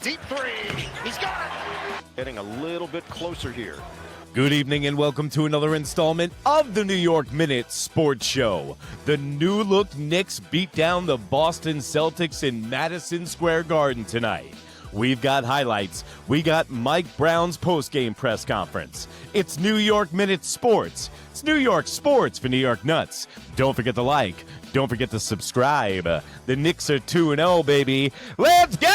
Deep three. He's got it. Getting a little bit closer here. Good evening and welcome to another installment of the New York Minute Sports Show. The new look Knicks beat down the Boston Celtics in Madison Square Garden tonight. We've got highlights. We got Mike Brown's postgame press conference. It's New York Minute Sports. It's New York sports for New York nuts. Don't forget to like. Don't forget to subscribe. The Knicks are 2-0, baby. Let's go!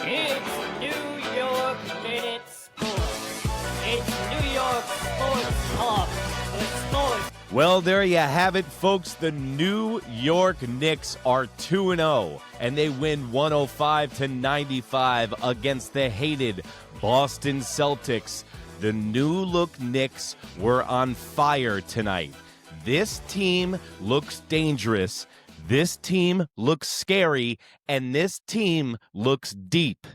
It's New York Minute Sports. It's New York Sports Talk. It's sports. Well, there you have it, folks. The New York Knicks are 2-0, and they win 105-95 against the hated Boston Celtics. The new-look Knicks were on fire tonight. This team looks dangerous, this team looks scary, and this team looks deep.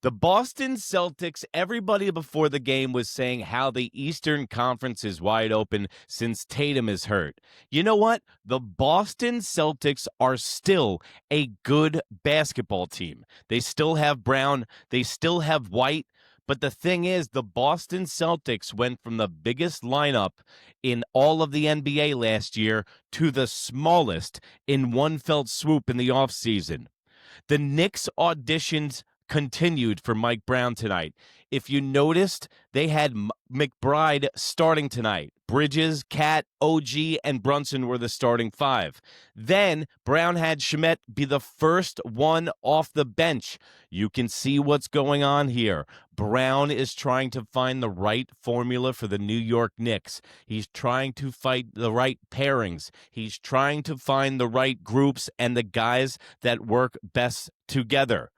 The Boston Celtics, everybody before the game was saying how the Eastern Conference is wide open since Tatum is hurt. You know what? The Boston Celtics are still a good basketball team. They still have Brown, they still have White, but the thing is, the Boston Celtics went from the biggest lineup in all of the NBA last year to the smallest in one fell swoop in the offseason. The Knicks auditions continued for Mike Brown tonight. If you noticed, they had McBride starting tonight. Bridges, Cat, OG, and Brunson were the starting five. Then Brown had Shamet be the first one off the bench. You can see what's going on here. Brown is trying to find the right formula for the New York Knicks. He's trying to find the right pairings. He's trying to find the right groups and the guys that work best together.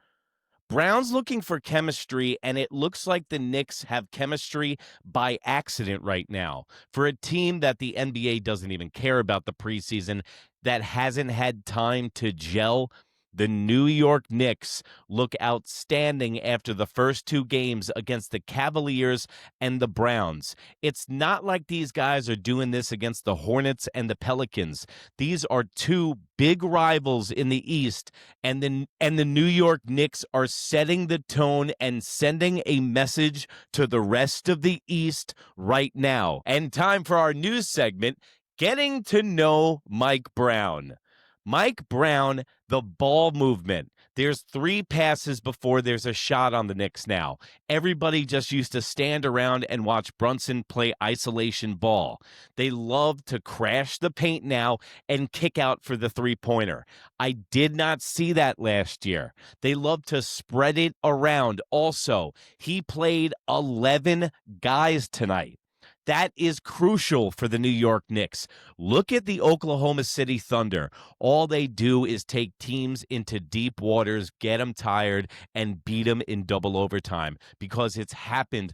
Brown's looking for chemistry, and it looks like the Knicks have chemistry by accident right now. For a team that the NBA doesn't even care about the preseason, that hasn't had time to gel, the New York Knicks look outstanding after the first two games against the Cavaliers and the Browns. It's not like these guys are doing this against the Hornets and the Pelicans. These are two big rivals in the East, and the New York Knicks are setting the tone and sending a message to the rest of the East right now. And time for our news segment, Getting to Know Mike Brown. Mike Brown, the ball movement. There's 3 passes before there's a shot on the Knicks now. Everybody just used to stand around and watch Brunson play isolation ball. They love to crash the paint now and kick out for the three-pointer. I did not see that last year. They love to spread it around. Also, he played 11 guys tonight. That is crucial for the New York Knicks. Look at the Oklahoma City Thunder. All they do is take teams into deep waters, get them tired, and beat them in double overtime because it's happened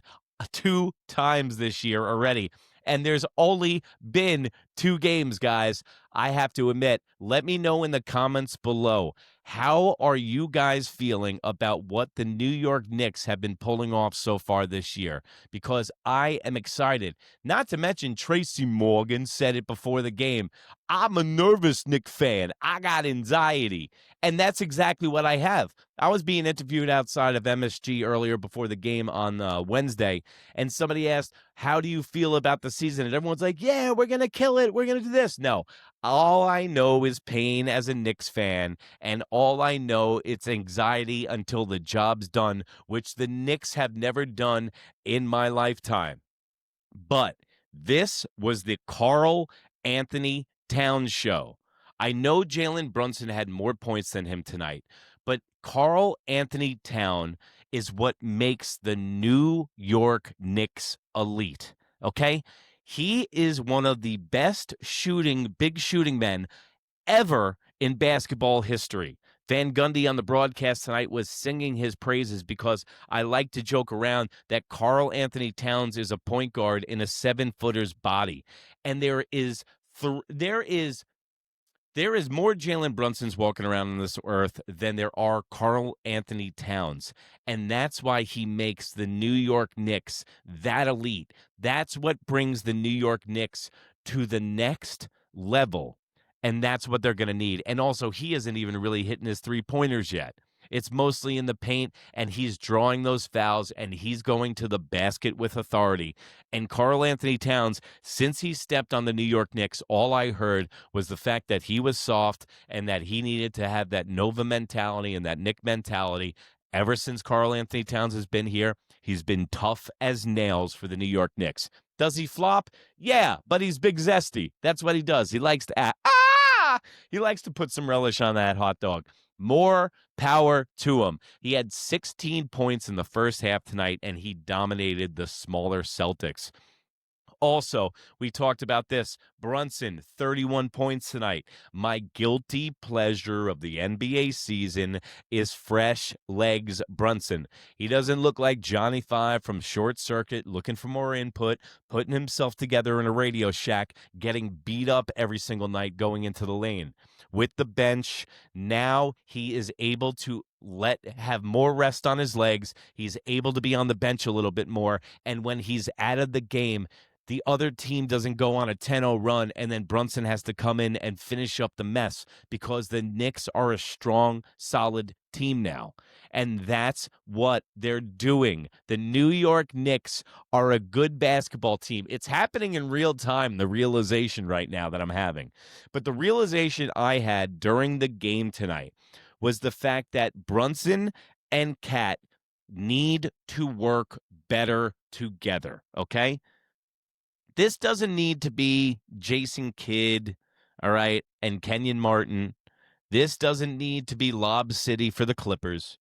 2 times this year already. And there's only been 2 games, guys. I have to admit, let me know in the comments below. How are you guys feeling about what the New York Knicks have been pulling off so far this year? Because I am excited. Not to mention Tracy Morgan said it before the game. I'm a nervous Knicks fan. I got anxiety. And that's exactly what I have. I was being interviewed outside of MSG earlier before the game on Wednesday, and somebody asked, how do you feel about the season? And everyone's like, yeah, we're going to kill it. We're going to do this. No, all I know is pain as a Knicks fan, and all I know it's anxiety until the job's done, which the Knicks have never done in my lifetime. But this was the Karl-Anthony Towns show. I know Jalen Brunson had more points than him tonight, but Karl-Anthony Towns is what makes the New York Knicks elite, okay? He is one of the best big shooting men ever in basketball history. Van Gundy on the broadcast tonight was singing his praises because I like to joke around that Karl-Anthony Towns is a point guard in a 7-footer's body. And there is more Jalen Brunsons walking around on this earth than there are Karl-Anthony Towns. And that's why he makes the New York Knicks that elite. That's what brings the New York Knicks to the next level. And that's what they're going to need. And also, he isn't even really hitting his three-pointers yet. It's mostly in the paint, and he's drawing those fouls, and he's going to the basket with authority. And Karl-Anthony Towns, since he stepped on the New York Knicks, all I heard was the fact that he was soft and that he needed to have that Nova mentality and that Knick mentality. Ever since Karl-Anthony Towns has been here, he's been tough as nails for the New York Knicks. Does he flop? Yeah, but he's big zesty. That's what he does. He likes to he likes to put some relish on that hot dog. More power to him. He had 16 points in the first half tonight, and he dominated the smaller Celtics. Also, we talked about this. Brunson, 31 points tonight. My guilty pleasure of the NBA season is fresh legs Brunson. He doesn't look like Johnny Five from Short Circuit looking for more input, putting himself together in a Radio Shack, getting beat up every single night going into the lane. With the bench, now he is able to have more rest on his legs. He's able to be on the bench a little bit more. And when he's out of the game, the other team doesn't go on a 10-0 run, and then Brunson has to come in and finish up the mess because the Knicks are a strong, solid team now. And that's what they're doing. The New York Knicks are a good basketball team. It's happening in real time, the realization right now that I'm having. But the realization I had during the game tonight was the fact that Brunson and Cat need to work better together, okay? This doesn't need to be Jason Kidd, all right, and Kenyon Martin. This doesn't need to be Lob City for the Clippers.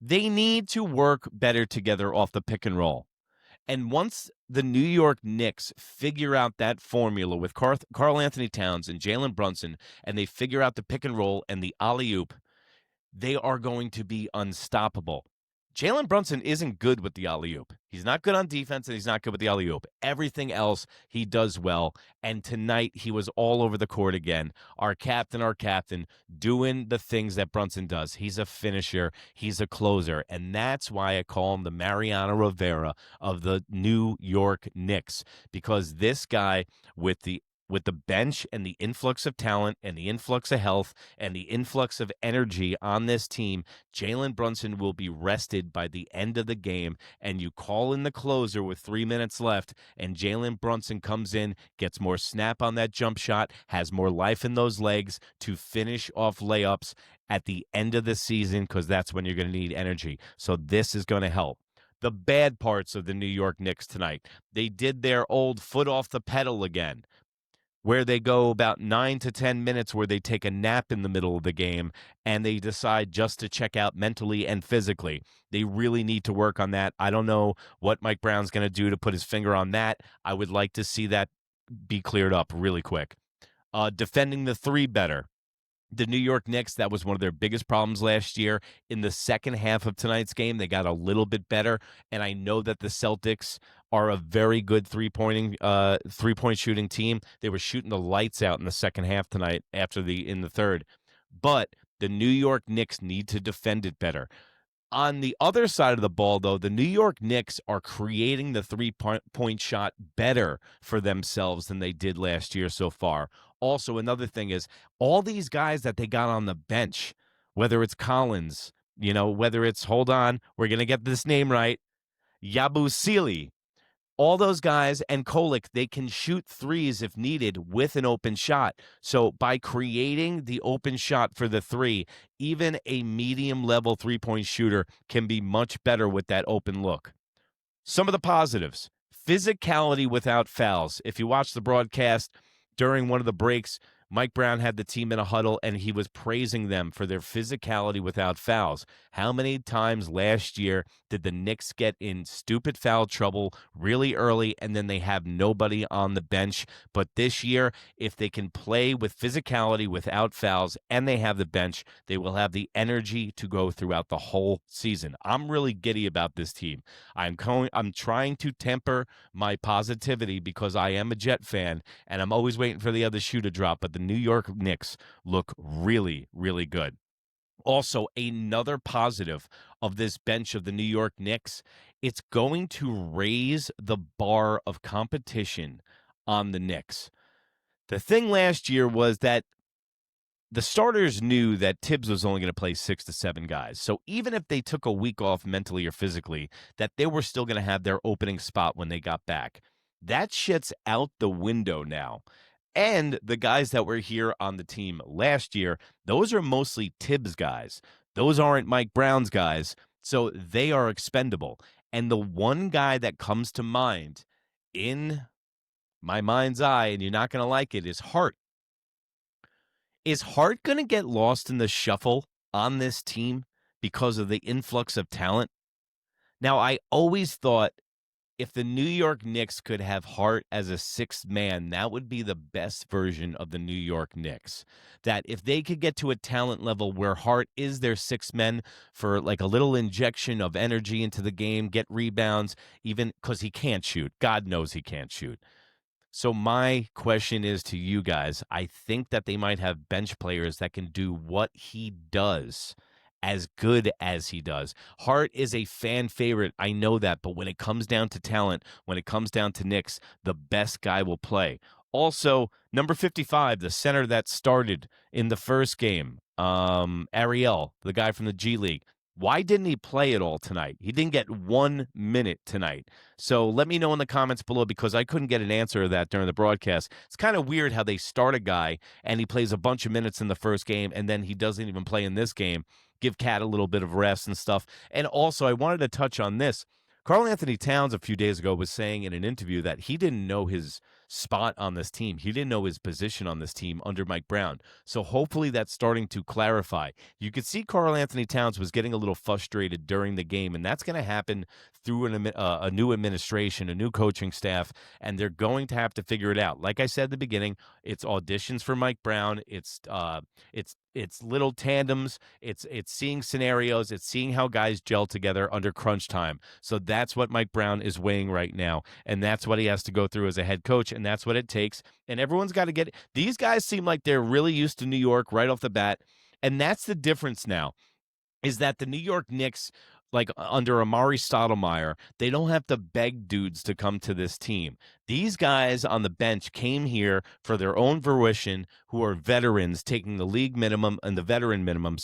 They need to work better together off the pick and roll. And once the New York Knicks figure out that formula with Karl-Anthony Towns and Jalen Brunson, and they figure out the pick and roll and the alley-oop, they are going to be unstoppable. Jalen Brunson isn't good with the alley-oop. He's not good on defense, and he's not good with the alley-oop. Everything else he does well, and tonight he was all over the court again. Our captain, doing the things that Brunson does. He's a finisher. He's a closer, and that's why I call him the Mariano Rivera of the New York Knicks, because this guy with the bench and the influx of talent and the influx of health and the influx of energy on this team, Jalen Brunson will be rested by the end of the game, and you call in the closer with 3 minutes left, and Jalen Brunson comes in, gets more snap on that jump shot, has more life in those legs to finish off layups at the end of the season, because that's when you're going to need energy. So this is going to help. The bad parts of the New York Knicks tonight, they did their old foot off the pedal again, where they go about 9 to 10 minutes where they take a nap in the middle of the game and they decide just to check out mentally and physically. They really need to work on that. I don't know what Mike Brown's going to do to put his finger on that. I would like to see that be cleared up really quick. Defending the three better. The New York Knicks, that was one of their biggest problems last year. In the second half of tonight's game, they got a little bit better, and I know that the Celtics are a very good three-point shooting team. They were shooting the lights out in the second half tonight in the third. But the New York Knicks need to defend it better. On the other side of the ball, though, the New York Knicks are creating the three-point shot better for themselves than they did last year so far. Also, another thing is all these guys that they got on the bench, whether it's Collins, whether it's, hold on, we're going to get this name right, Yabu Sili, all those guys, and Kolek, they can shoot threes if needed with an open shot. So by creating the open shot for the three, even a medium-level three-point shooter can be much better with that open look. Some of the positives: physicality without fouls. If you watch the broadcast during one of the breaks, Mike Brown had the team in a huddle, and he was praising them for their physicality without fouls. How many times last year did the Knicks get in stupid foul trouble really early, and then they have nobody on the bench? But this year, if they can play with physicality without fouls, and they have the bench, they will have the energy to go throughout the whole season. I'm really giddy about this team. I'm trying to temper my positivity because I am a Jet fan, and I'm always waiting for the other shoe to drop, but the New York Knicks look really, really good. Also, another positive of this bench of the New York Knicks, it's going to raise the bar of competition on the Knicks. The thing last year was that the starters knew that Tibbs was only going to play 6 to 7 guys. So even if they took a week off mentally or physically, that they were still going to have their opening spot when they got back. That shit's out the window now. And the guys that were here on the team last year, those are mostly Tibbs guys. Those aren't Mike Brown's guys. So they are expendable. And the one guy that comes to mind in my mind's eye, and you're not going to like it, is Hart. Is Hart going to get lost in the shuffle on this team because of the influx of talent? Now, I always thought if the New York Knicks could have Hart as a sixth man, that would be the best version of the New York Knicks. That if they could get to a talent level where Hart is their sixth man for like a little injection of energy into the game, get rebounds, even because he can't shoot. God knows he can't shoot. So my question is to you guys, I think that they might have bench players that can do what he does as good as he does. Hart is a fan favorite. I know that. But when it comes down to talent, when it comes down to Knicks, the best guy will play. Also, number 55, the center that started in the first game, Ariel, the guy from the G League. Why didn't he play at all tonight? He didn't get 1 minute tonight. So let me know in the comments below because I couldn't get an answer to that during the broadcast. It's kind of weird how they start a guy and he plays a bunch of minutes in the first game and then he doesn't even play in this game. Give Cat a little bit of rest and stuff. And also, I wanted to touch on this. Karl-Anthony Towns a few days ago was saying in an interview that he didn't know his spot on this team. He didn't know his position on this team under Mike Brown. So hopefully that's starting to clarify. You could see Karl-Anthony Towns was getting a little frustrated during the game, and that's going to happen through a new administration, a new coaching staff, and they're going to have to figure it out. Like I said at the beginning, it's auditions for Mike Brown. It's little tandems. It's seeing scenarios. It's seeing how guys gel together under crunch time. So that's what Mike Brown is weighing right now, and that's what he has to go through as a head coach, and that's what it takes. And everyone's got to get it. These guys seem like they're really used to New York right off the bat, and that's the difference now, is that the New York Knicks, like under Amari Stoudemire, they don't have to beg dudes to come to this team. These guys on the bench came here for their own fruition, who are veterans taking the league minimum and the veteran minimum,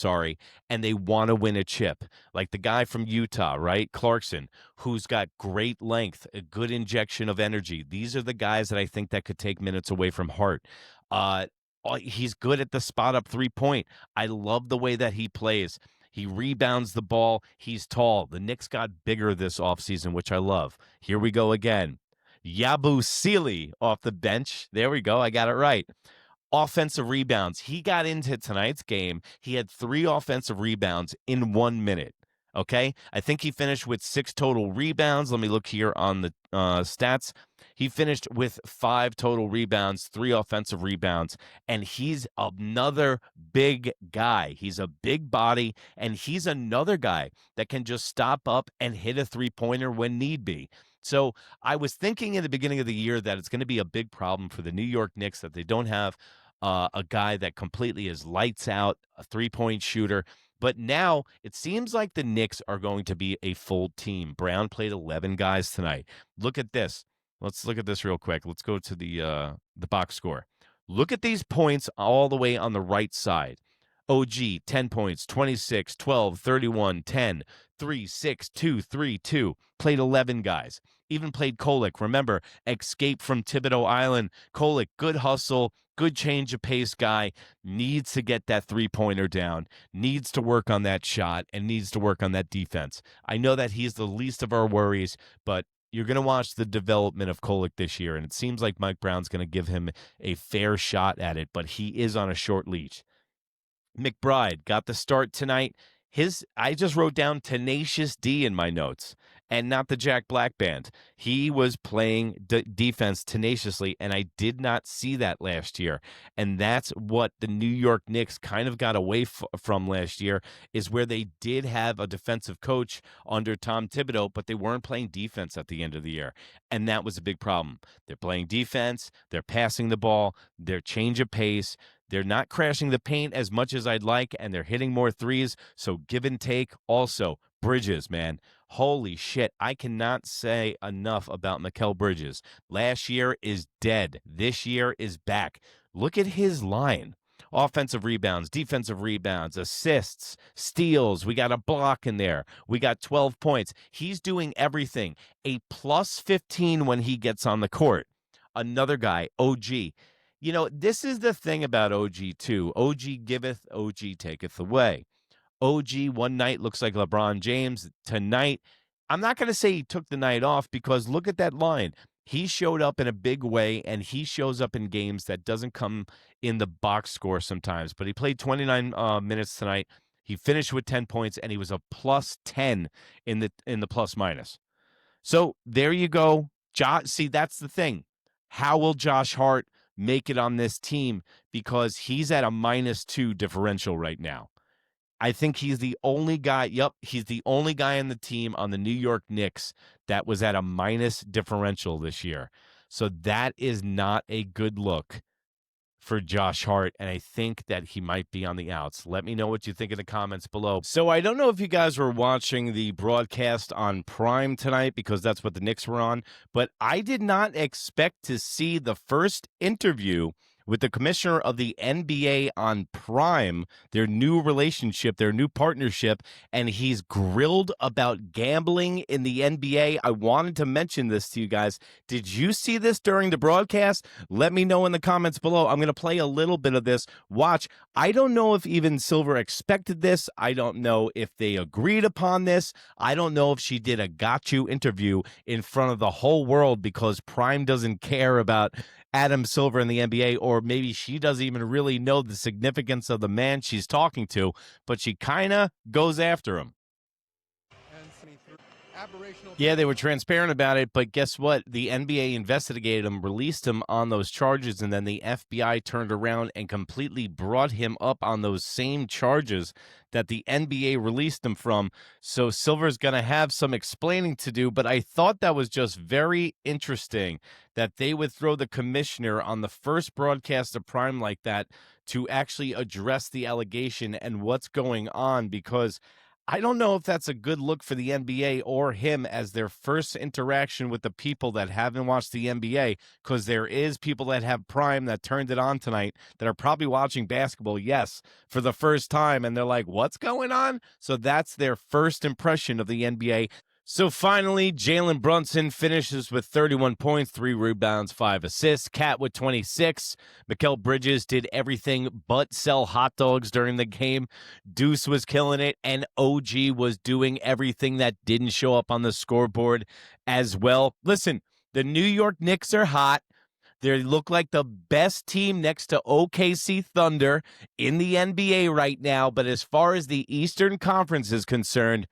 and they want to win a chip. Like the guy from Utah, right? Clarkson, who's got great length, a good injection of energy. These are the guys that I think that could take minutes away from Hart. He's good at the spot-up three-point. I love the way that he plays. He rebounds the ball. He's tall. The Knicks got bigger this offseason, which I love. Here we go again. Yabu Sili off the bench. There we go. I got it right. Offensive rebounds. He got into tonight's game. He had 3 offensive rebounds in 1 minute. Okay? I think he finished with 6 total rebounds. Let me look here on the stats. He finished with 5 total rebounds, 3 offensive rebounds, and he's another big guy. He's a big body, and he's another guy that can just stop up and hit a three-pointer when need be. So I was thinking in the beginning of the year that it's going to be a big problem for the New York Knicks that they don't have a guy that completely is lights out, a three-point shooter. But now it seems like the Knicks are going to be a full team. Brown played 11 guys tonight. Look at this. Let's look at this real quick. Let's go to the box score. Look at these points all the way on the right side. OG, 10 points, 26, 12, 31, 10, 3, 6, 2, 3, 2. Played 11 guys. Even played Kolek. Remember, escape from Thibodeau Island. Kolek, good hustle, good change of pace guy. Needs to get that three-pointer down. Needs to work on that shot and needs to work on that defense. I know that he's the least of our worries, but you're going to watch the development of Kolek this year, and it seems like Mike Brown's going to give him a fair shot at it, but he is on a short leash. McBride got the start tonight. I just wrote down Tenacious D in my notes and not the Jack Black Band. He was playing defense tenaciously, and I did not see that last year. And that's what the New York Knicks kind of got away from last year, is where they did have a defensive coach under Tom Thibodeau, but they weren't playing defense at the end of the year. And that was a big problem. They're playing defense, they're passing the ball, they're change of pace, they're not crashing the paint as much as I'd like, and they're hitting more threes, so give and take. Also, Bridges, man. Holy shit. I cannot say enough about Mikal Bridges. Last year is dead. This year is back. Look at his line. Offensive rebounds, defensive rebounds, assists, steals. We got a block in there. We got 12 points. He's doing everything. A plus 15 when he gets on the court. Another guy, OG. You know, this is the thing about OG, too. OG giveth, OG taketh away. OG one night looks like LeBron James. Tonight, I'm not going to say he took the night off because look at that line. He showed up in a big way, and he shows up in games that doesn't come in the box score sometimes. But he played 29 minutes tonight. He finished with 10 points, and he was a plus 10 in the plus minus. So there you go. See, that's the thing. How will Josh Hart make it on this team? Because he's at a -2 differential right now. I think he's the only guy. Yep, he's the only guy on the team on the New York Knicks that was at a minus differential this year. So that is not a good look for Josh Hart, and I think that he might be on the outs. Let me know what you think in the comments below. So I don't know if you guys were watching the broadcast on Prime tonight because that's what the Knicks were on, but I did not expect to see the first interview with the commissioner of the NBA on Prime, their new relationship, their new partnership, and he's grilled about gambling in the NBA. I wanted to mention this to you guys. Did you see this during the broadcast? Let me know in the comments below. I'm going to play a little bit of this. Watch. I don't know if even Silver expected this. I don't know if they agreed upon this. I don't know if she did a got you interview in front of the whole world because Prime doesn't care about Adam Silver in the NBA, or maybe she doesn't even really know the significance of the man she's talking to, but she kind of goes after him. Yeah, they were transparent about it, but guess what? The NBA investigated him, released him on those charges, and then the FBI turned around and completely brought him up on those same charges that the NBA released him from. So Silver's going to have some explaining to do, but I thought that was just very interesting that they would throw the commissioner on the first broadcast of Prime like that to actually address the allegation and what's going on, because I don't know if that's a good look for the NBA or him as their first interaction with the people that haven't watched the NBA, because there is people that have Prime that turned it on tonight that are probably watching basketball, yes, for the first time, and they're like, what's going on? So that's their first impression of the NBA. So finally, Jalen Brunson finishes with 31 points, 3 rebounds, 5 assists. Cat with 26. Mikal Bridges did everything but sell hot dogs during the game. Deuce was killing it, and OG was doing everything that didn't show up on the scoreboard as well. Listen, the New York Knicks are hot. They look like the best team next to OKC Thunder in the NBA right now. But as far as the Eastern Conference is concerned,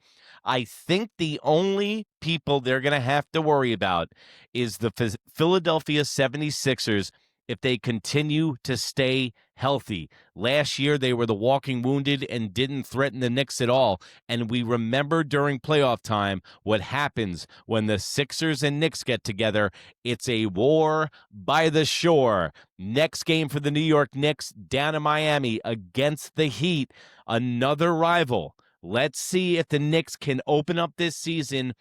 I think the only people they're going to have to worry about is the Philadelphia 76ers if they continue to stay healthy. Last year, they were the walking wounded and didn't threaten the Knicks at all. And we remember during playoff time what happens when the Sixers and Knicks get together. It's a war by the shore. Next game for the New York Knicks down in Miami against the Heat, another rival. Let's see if the Knicks can open up this season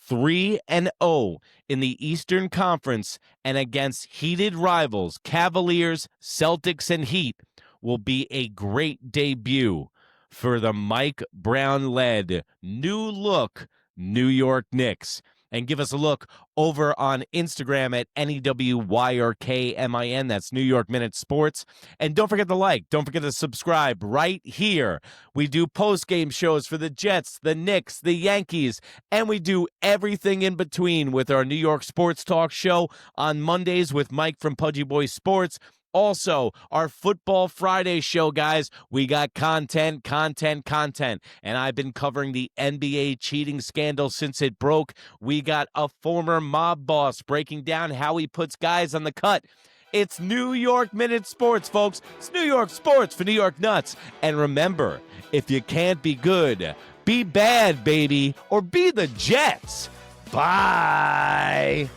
3-0 in the Eastern Conference, and against heated rivals, Cavaliers, Celtics, and Heat will be a great debut for the Mike Brown-led new look New York Knicks. And give us a look over on Instagram at NEWYRKMIN. That's New York Minute Sports. And don't forget to like. Don't forget to subscribe right here. We do post-game shows for the Jets, the Knicks, the Yankees, and we do everything in between with our New York Sports Talk show on Mondays with Mike from Pudgy Boy Sports. Also, our Football Friday show, guys, we got content. And I've been covering the NBA cheating scandal since it broke. We got a former mob boss breaking down how he puts guys on the cut. It's New York Minute Sports, folks. It's New York Sports for New York Nuts. And remember, if you can't be good, be bad, baby, or be the Jets. Bye.